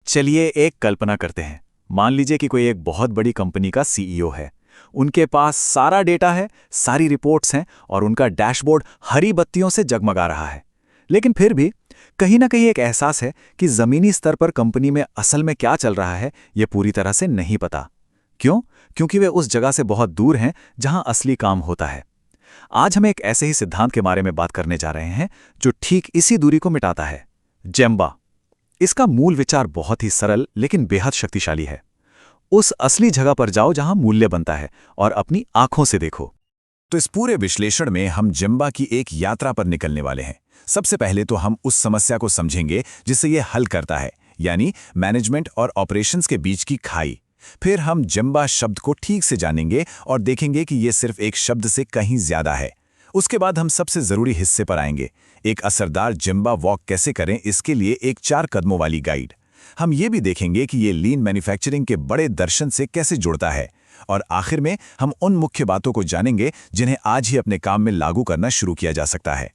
चलिए एक कल्पना करते हैं। मान लीजिए कि कोई एक बहुत बड़ी कंपनी का सीईओ है। उनके पास सारा डेटा है, सारी रिपोर्ट्स हैं और उनका डैशबोर्ड हरी बत्तियों से जगमगा रहा है। लेकिन फिर भी कहीं ना कहीं एक एहसास है कि जमीनी स्तर पर कंपनी में असल में क्या चल रहा है, ये पूरी तरह से नहीं पता। क्यों? क्योंकि वे उस जगह से बहुत दूर हैं जहां असली काम होता है। आज हम एक ऐसे ही सिद्धांत के बारे में बात करने जा रहे हैं जो ठीक इसी दूरी को मिटाता है, जेम्बा। इसका मूल विचार बहुत ही सरल लेकिन बेहद शक्तिशाली है। उस असली जगह पर जाओ जहां मूल्य बनता है और अपनी आंखों से देखो। तो इस पूरे विश्लेषण में हम जेम्बा की एक यात्रा पर निकलने वाले हैं। सबसे पहले तो हम उस समस्या को समझेंगे जिसे ये हल करता है, यानी मैनेजमेंट और ऑपरेशंस के बीच की खाई। फिर हम जेम्बा शब्द को ठीक से जानेंगे और देखेंगे कि ये सिर्फ एक शब्द से कहीं ज्यादा है। उसके बाद हम सबसे जरूरी हिस्से पर आएंगे, एक असरदार जेम्बा वॉक कैसे करें, इसके लिए एक 4 कदमों वाली गाइड। हम ये भी देखेंगे कि ये लीन मैन्युफैक्चरिंग के बड़े दर्शन से कैसे जुड़ता है। और आखिर में हम उन मुख्य बातों को जानेंगे जिन्हें आज ही अपने काम में लागू करना शुरू किया जा सकता है।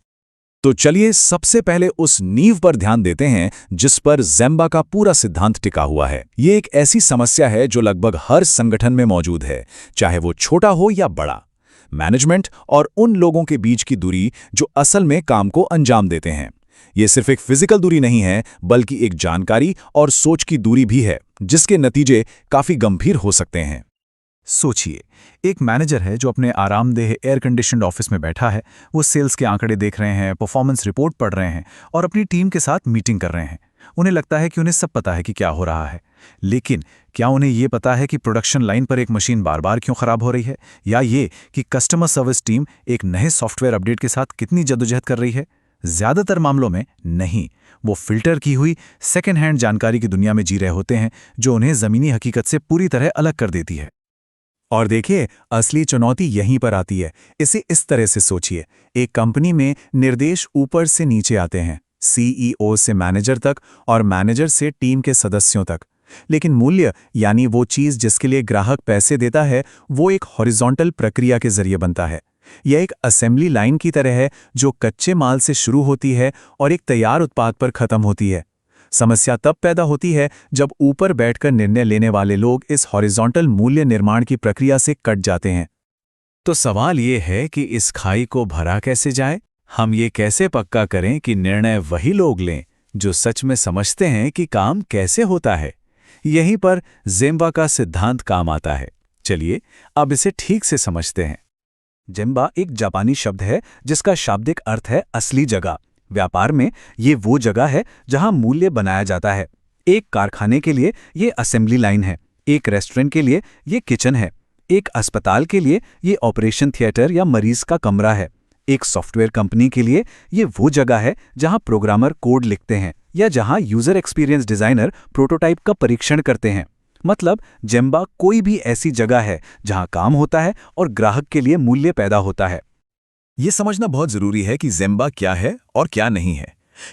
तो चलिए सबसे पहले उस नींव पर ध्यान देते हैं जिस पर जेम्बा का पूरा सिद्धांत टिका हुआ है। ये एक ऐसी समस्या है जो लगभग हर संगठन में मौजूद है, चाहे वो छोटा हो या बड़ा। मैनेजमेंट और उन लोगों के बीच की दूरी जो असल में काम को अंजाम देते हैं। ये सिर्फ एक फिजिकल दूरी नहीं है, बल्कि एक जानकारी और सोच की दूरी भी है, जिसके नतीजे काफी गंभीर हो सकते हैं। सोचिए, एक मैनेजर है जो अपने आरामदेह एयर कंडीशनड ऑफिस में बैठा है। वो सेल्स के आंकड़े देख रहे हैं, परफॉर्मेंस रिपोर्ट पढ़ रहे हैं और अपनी टीम के साथ मीटिंग कर रहे हैं। उन्हें लगता है कि उन्हें सब पता है कि क्या हो रहा है, लेकिन क्या उन्हें ये पता है कि प्रोडक्शन लाइन पर एक मशीन बार बार क्यों खराब हो रही है, या ये कि कस्टमर सर्विस टीम एक नए सॉफ्टवेयर अपडेट के साथ कितनी जद्दोजहद कर रही है? ज्यादातर मामलों में नहीं। वो फिल्टर की हुई सेकेंड हैंड जानकारी की दुनिया में जी रहे होते हैं, जो उन्हें जमीनी हकीकत से पूरी तरह अलग कर देती है। और देखिए, असली चुनौती यहीं पर आती है। इसे इस तरह से सोचिए, एक कंपनी में निर्देश ऊपर से नीचे आते हैं, सीईओ से मैनेजर तक और मैनेजर से टीम के सदस्यों तक। लेकिन मूल्य, यानी वो चीज़ जिसके लिए ग्राहक पैसे देता है, वो एक हॉरिजॉन्टल प्रक्रिया के जरिए बनता है। यह एक असेंबली लाइन की तरह है जो कच्चे माल से शुरू होती है और एक तैयार उत्पाद पर खत्म होती है। समस्या तब पैदा होती है जब ऊपर बैठकर निर्णय लेने वाले लोग इस हॉरिजॉन्टल मूल्य निर्माण की प्रक्रिया से कट जाते हैं। तो सवाल ये है कि इस खाई को भरा कैसे जाए? हम ये कैसे पक्का करें कि निर्णय वही लोग लें जो सच में समझते हैं कि काम कैसे होता है? यहीं पर जेम्बा का सिद्धांत काम आता है। चलिए अब इसे ठीक से समझते हैं। जेम्बा एक जापानी शब्द है जिसका शाब्दिक अर्थ है असली जगह। व्यापार में ये वो जगह है जहां मूल्य बनाया जाता है। एक कारखाने के लिए ये असेंबली लाइन है, एक रेस्टोरेंट के लिए ये किचन है, एक अस्पताल के लिए ये ऑपरेशन थिएटर या मरीज का कमरा है, एक सॉफ्टवेयर कंपनी के लिए ये वो जगह है जहां प्रोग्रामर कोड लिखते हैं या जहां यूजर एक्सपीरियंस डिजाइनर प्रोटोटाइप का परीक्षण करते हैं। मतलब जेम्बा कोई भी ऐसी जगह है जहां काम होता है और ग्राहक के लिए मूल्य पैदा होता है। ये समझना बहुत जरूरी है कि जेम्बा क्या है और क्या नहीं है।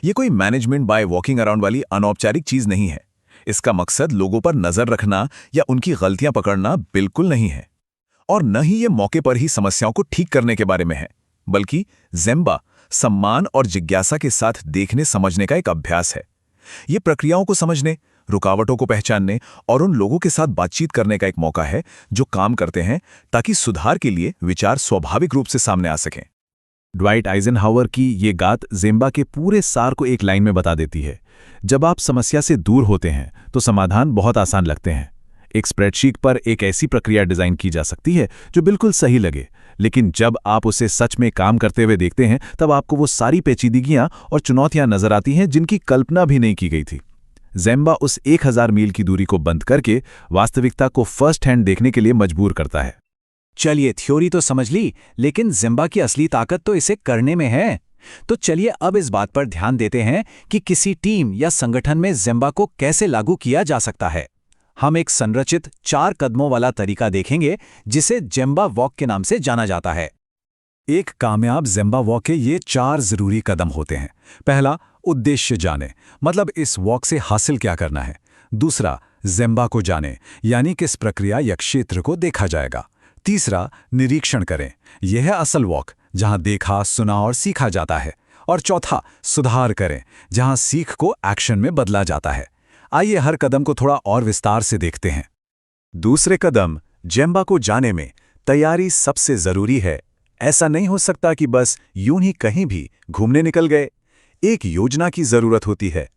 ये कोई मैनेजमेंट बाय वॉकिंग अराउंड वाली अनौपचारिक चीज नहीं है। इसका मकसद लोगों पर नजर रखना या उनकी गलतियां पकड़ना बिल्कुल नहीं है, और न ही ये मौके पर ही समस्याओं को ठीक करने के बारे में है, बल्कि जेम्बा सम्मान और जिज्ञासा के साथ देखने समझने का एक अभ्यास है। ये प्रक्रियाओं को समझने, रुकावटों को पहचानने और उन लोगों के साथ बातचीत करने का एक मौका है जो काम करते हैं ताकि सुधार के लिए विचार स्वाभाविक रूप से सामने आ सकें। ड्वाइट आइजनहावर की ये बात जेम्बा के पूरे सार को एक लाइन में बता देती है। जब आप समस्या से दूर होते हैं तो समाधान बहुत आसान लगते हैं। एक स्प्रेडशीट पर एक ऐसी प्रक्रिया डिजाइन की जा सकती है जो बिल्कुल सही लगे, लेकिन जब आप उसे सच में काम करते हुए देखते हैं तब आपको वो सारी पेचीदगियां और चुनौतियां नजर आती हैं जिनकी कल्पना भी नहीं की गई थी। जेम्बा उस 1000 मील की दूरी को बंद करके वास्तविकता को फर्स्ट हैंड देखने के लिए मजबूर करता है। चलिए थ्योरी तो समझ ली, लेकिन जेम्बा की असली ताकत तो इसे करने में है। तो चलिए अब इस बात पर ध्यान देते हैं कि किसी टीम या संगठन में जेम्बा को कैसे लागू किया जा सकता है। हम एक संरचित 4 कदमों वाला तरीका देखेंगे जिसे जेम्बा वॉक के नाम से जाना जाता है। एक कामयाब जेम्बा वॉक के ये 4 जरूरी कदम होते हैं। पहला, उद्देश्य जाने, मतलब इस वॉक से हासिल क्या करना है। दूसरा, जेम्बा को जाने, यानी किस प्रक्रिया या क्षेत्र को देखा जाएगा। तीसरा, निरीक्षण करें, यह है असल वॉक, जहां देखा, सुना और सीखा जाता है। और चौथा, सुधार करें, जहां सीख को एक्शन में बदला जाता है। आइए हर कदम को थोड़ा और विस्तार से देखते हैं। दूसरे कदम, जेम्बा को जाने में तैयारी सबसे जरूरी है। ऐसा नहीं हो सकता कि बस यूं ही कहीं भी घूमने निकल गए। एक योजना की जरूरत होती है।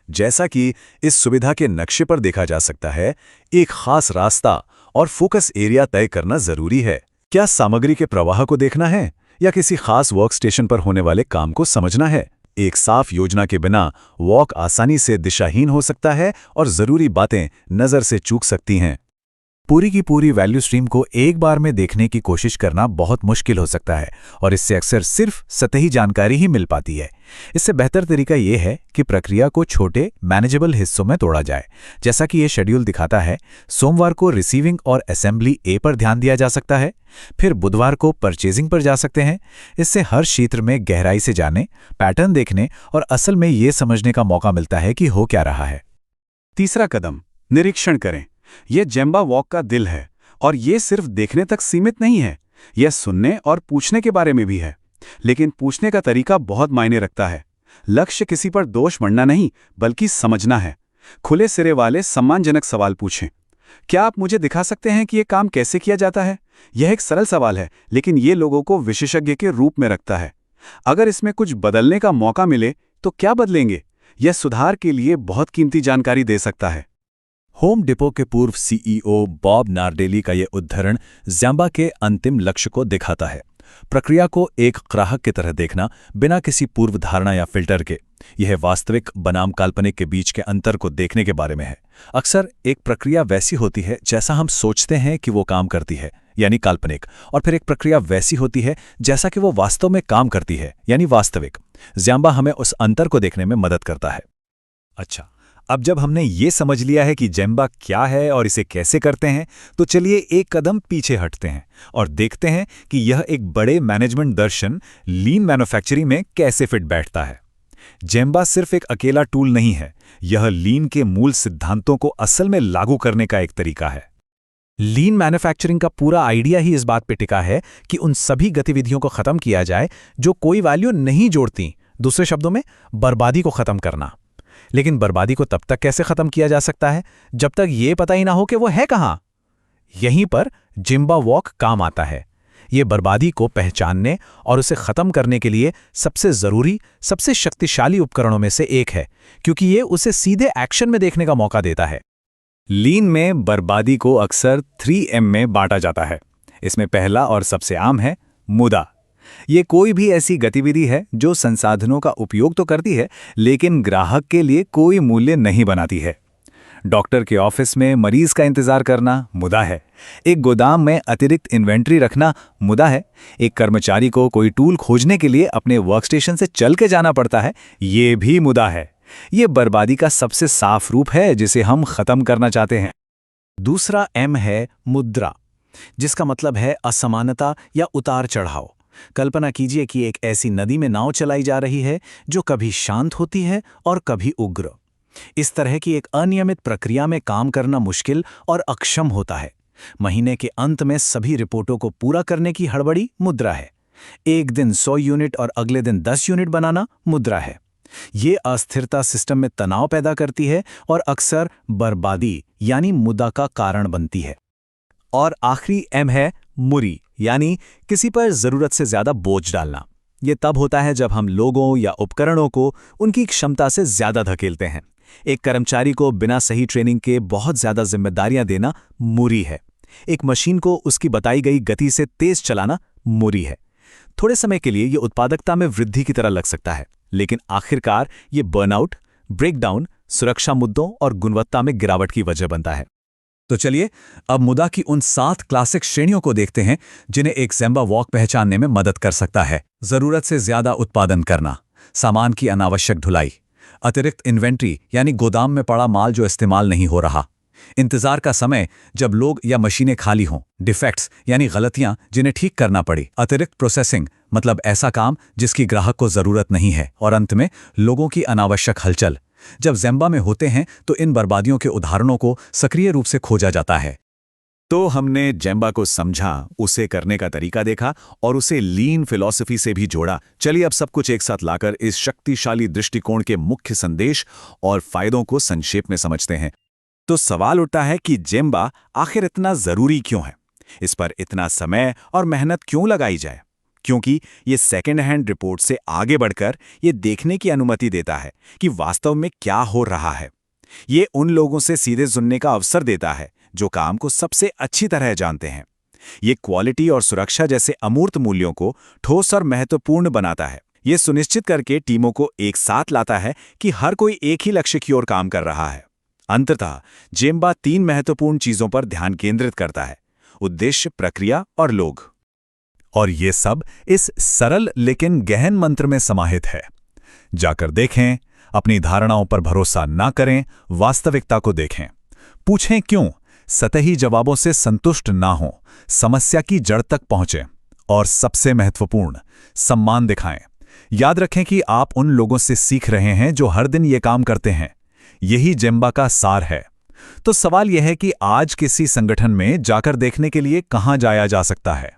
जैसा कि इस सुविधा के नक्शे पर देखा जा सकता है, एक खास रास्ता और फोकस एरिया तय करना जरूरी है। क्या सामग्री के प्रवाह को देखना है या किसी खास वर्क स्टेशन पर होने वाले काम को समझना है? एक साफ योजना के बिना वॉक आसानी से दिशाहीन हो सकता है और जरूरी बातें नजर से चूक सकती हैं। पूरी की पूरी वैल्यू स्ट्रीम को एक बार में देखने की कोशिश करना बहुत मुश्किल हो सकता है और इससे अक्सर सिर्फ सतही जानकारी ही मिल पाती है। इससे बेहतर तरीका यह है कि प्रक्रिया को छोटे मैनेजेबल हिस्सों में तोड़ा जाए। जैसा कि यह शेड्यूल दिखाता है, सोमवार को रिसीविंग और असेंबली ए पर ध्यान दिया जा सकता है, फिर बुधवार को परचेजिंग पर जा सकते हैं। इससे हर क्षेत्र में गहराई से जाने, पैटर्न देखने और असल में ये समझने का मौका मिलता है कि हो क्या रहा है। तीसरा कदम, निरीक्षण करें। यह जेम्बा वॉक का दिल है और यह सिर्फ देखने तक सीमित नहीं है, यह सुनने और पूछने के बारे में भी है। लेकिन पूछने का तरीका बहुत मायने रखता है। लक्ष्य किसी पर दोष मढ़ना नहीं, बल्कि समझना है। खुले सिरे वाले सम्मानजनक सवाल पूछें। क्या आप मुझे दिखा सकते हैं कि यह काम कैसे किया जाता है? यह एक सरल सवाल है, लेकिन ये लोगों को विशेषज्ञ के रूप में रखता है। अगर इसमें कुछ बदलने का मौका मिले तो क्या बदलेंगे? यह सुधार के लिए बहुत कीमती जानकारी दे सकता है। होम डिपो के पूर्व सीईओ बॉब नार्डेली का यह उद्धरण जेम्बा के अंतिम लक्ष्य को दिखाता है। प्रक्रिया को एक ग्राहक की तरह देखना, बिना किसी पूर्व धारणा या फिल्टर के। यह वास्तविक बनाम काल्पनिक के बीच के अंतर को देखने के बारे में है। अक्सर एक प्रक्रिया वैसी होती है जैसा हम सोचते हैं कि वो काम करती है, यानी काल्पनिक, और फिर एक प्रक्रिया वैसी होती है जैसा कि वो वास्तव में काम करती है, यानी वास्तविक। जेम्बा हमें उस अंतर को देखने में मदद करता है। अच्छा, अब जब हमने ये समझ लिया है कि जेम्बा क्या है और इसे कैसे करते हैं, तो चलिए एक कदम पीछे हटते हैं और देखते हैं कि यह एक बड़े मैनेजमेंट दर्शन लीन मैन्युफैक्चरिंग में कैसे फिट बैठता है। जेम्बा सिर्फ एक अकेला टूल नहीं है, यह लीन के मूल सिद्धांतों को असल में लागू करने का एक तरीका है। लीन मैन्युफैक्चरिंग का पूरा आइडिया ही इस बात पे टिका है कि उन सभी गतिविधियों को खत्म किया जाए जो कोई वैल्यू नहीं जोड़ती। दूसरे शब्दों में, बर्बादी को खत्म करना। लेकिन बर्बादी को तब तक कैसे खत्म किया जा सकता है जब तक ये पता ही ना हो कि वो है कहां। यहीं पर जेम्बा वॉक काम आता है। ये बर्बादी को पहचानने और उसे खत्म करने के लिए सबसे जरूरी, सबसे शक्तिशाली उपकरणों में से एक है, क्योंकि ये उसे सीधे एक्शन में देखने का मौका देता है। लीन में बर्बादी को अक्सर 3M में बांटा जाता है। इसमें पहला और सबसे आम है मुदा। ये कोई भी ऐसी गतिविधि है जो संसाधनों का उपयोग तो करती है, लेकिन ग्राहक के लिए कोई मूल्य नहीं बनाती है। डॉक्टर के ऑफिस में मरीज का इंतजार करना मुदा है। एक गोदाम में अतिरिक्त इन्वेंट्री रखना मुदा है। एक कर्मचारी को कोई टूल खोजने के लिए अपने वर्कस्टेशन से चल के जाना पड़ता है, ये भी मुदा है। ये बर्बादी का सबसे साफ रूप है जिसे हम खत्म करना चाहते हैं। दूसरा M है मुद्रा, जिसका मतलब है असमानता या उतार चढ़ाव। कल्पना कीजिए कि एक ऐसी नदी में नाव चलाई जा रही है जो कभी शांत होती है और कभी उग्र। इस तरह की एक अनियमित प्रक्रिया में काम करना मुश्किल और अक्षम होता है। महीने के अंत में सभी रिपोर्टों को पूरा करने की हड़बड़ी मुद्रा है। एक दिन 100 यूनिट और अगले दिन 10 यूनिट बनाना मुद्रा है। ये अस्थिरता सिस्टम में तनाव पैदा करती है और अक्सर बर्बादी यानी मुद्दा का कारण बनती है। और आखिरी M है मुरी, यानी किसी पर जरूरत से ज्यादा बोझ डालना। यह तब होता है जब हम लोगों या उपकरणों को उनकी क्षमता से ज्यादा धकेलते हैं। एक कर्मचारी को बिना सही ट्रेनिंग के बहुत ज्यादा जिम्मेदारियां देना मुरी है। एक मशीन को उसकी बताई गई गति से तेज चलाना मुरी है। थोड़े समय के लिए यह उत्पादकता में वृद्धि की तरह लग सकता है, लेकिन आखिरकार ये बर्नआउट, ब्रेकडाउन, सुरक्षा मुद्दों और गुणवत्ता में गिरावट की वजह बनता है। तो चलिए अब मुदा की उन 7 क्लासिक श्रेणियों को देखते हैं जिन्हें एक जेम्बा वॉक पहचानने में मदद कर सकता है। जरूरत से ज्यादा उत्पादन करना, सामान की अनावश्यक ढुलाई, अतिरिक्त इन्वेंट्री यानी गोदाम में पड़ा माल जो इस्तेमाल नहीं हो रहा, इंतजार का समय जब लोग या मशीनें खाली हों, डिफेक्ट्स यानी गलतियां जिन्हें ठीक करना पड़ी, अतिरिक्त प्रोसेसिंग मतलब ऐसा काम जिसकी ग्राहक को जरूरत नहीं है, और अंत में लोगों की अनावश्यक हलचल। जब जेम्बा में होते हैं तो इन बर्बादियों के उदाहरणों को सक्रिय रूप से खोजा जाता है। तो हमने जेम्बा को समझा, उसे करने का तरीका देखा और उसे लीन फिलॉसफी से भी जोड़ा। चलिए अब सब कुछ एक साथ लाकर इस शक्तिशाली दृष्टिकोण के मुख्य संदेश और फायदों को संक्षेप में समझते हैं। तो सवाल उठता है कि जेम्बा आखिर इतना जरूरी क्यों है, इस पर इतना समय और मेहनत क्यों लगाई जाए? क्योंकि ये सेकेंड हैंड रिपोर्ट से आगे बढ़कर ये देखने की अनुमति देता है कि वास्तव में क्या हो रहा है। ये उन लोगों से सीधे सुनने का अवसर देता है जो काम को सबसे अच्छी तरह जानते हैं। ये क्वालिटी और सुरक्षा जैसे अमूर्त मूल्यों को ठोस और महत्वपूर्ण बनाता है। ये सुनिश्चित करके टीमों को एक साथ लाता है कि हर कोई एक ही लक्ष्य की ओर काम कर रहा है। अंततः जेम्बा 3 महत्वपूर्ण चीजों पर ध्यान केंद्रित करता है: उद्देश्य, प्रक्रिया और लोग। और ये सब इस सरल लेकिन गहन मंत्र में समाहित है। जाकर देखें, अपनी धारणाओं पर भरोसा ना करें, वास्तविकता को देखें। पूछें क्यों, सतही जवाबों से संतुष्ट ना हों, समस्या की जड़ तक पहुंचें और सबसे महत्वपूर्ण, सम्मान दिखाएं। याद रखें कि आप उन लोगों से सीख रहे हैं जो हर दिन ये काम करते हैं। यही जेम्बा का सार है। तो सवाल यह है कि आज किसी संगठन में जाकर देखने के लिए कहां जाया जा सकता है?